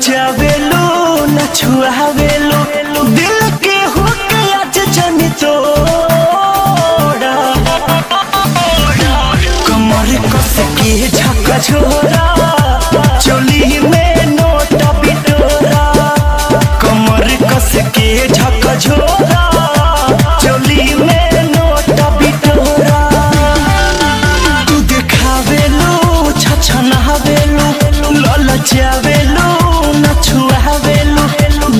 ललचावेलो न छुआवेलो दिल के होके आज जाने तोड़ा कमर कस के झका झोरा चोली में नोटा बिटोरा कमर कस के झका झोरा चोली में नोटा बिटोरा तू देखावेलो छछनावेलो ललचावेलो न छुआवेलो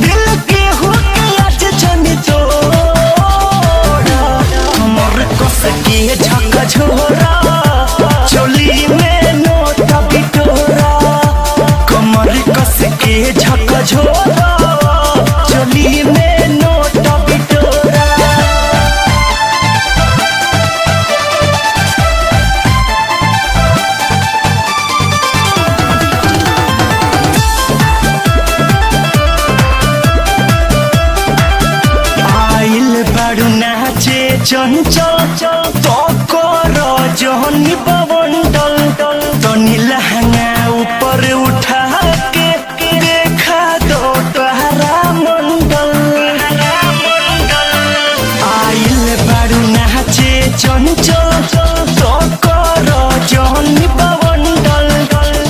दिल के होके आज जाने तोड़ा कमर कस के झका झोरा चोली में नोटा बिटोरा कमर कस के झका झोरा चोली में नोटा बिटोरा आइल बारू नाचे चंचल तो करो जहनी बवंडल तनी लहंगा ऊपर उठा के देखा दो तोहरा मंडल आइल बारू नाचे चंचल तो करो जहनी बवंडल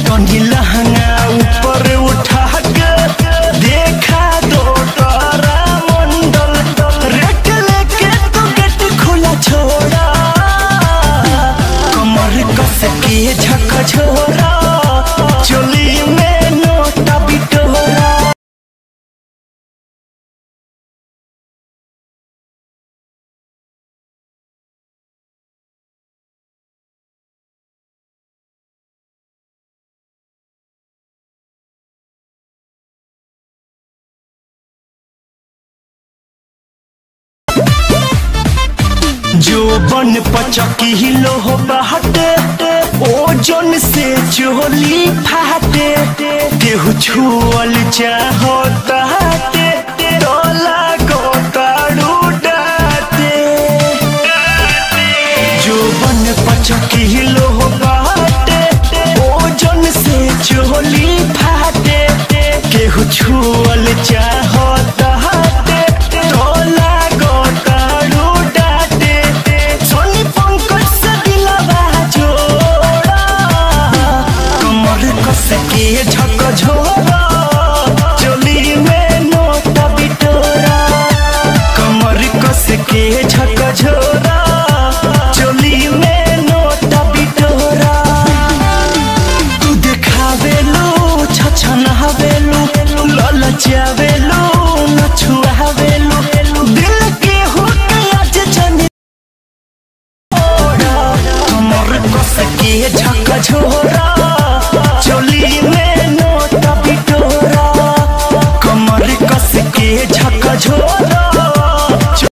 तनी लहंगा ऊपर उठा के देखा दो तोहरा मंडल रेट लेके तो गेट खुला छोड़ा कमर कस के झका झोरा चोली में नोटा बिटोरा जो बन पचकी हिलो हो बहटे ओजन से चोली फाटे केहू छुअल चाहता तो लागो ताड़ू डाटे जो बन पचकी हिलो हो बहटे ओजन से चोली फाटे केहू छुअल चाहता तो लागो ताड़ू डाटे सोनी पंकज से दिलवा जोड़ा कमर कस के झका झोरा चोली में नोटा बिटोरा कमर कस के झका झोरा चोली में नोटा बिटोरा तू देखावेलो छछनावेलो ललचावेलो न छुआवेलो दिल के होके आज जाने कमर कस के झका झोरा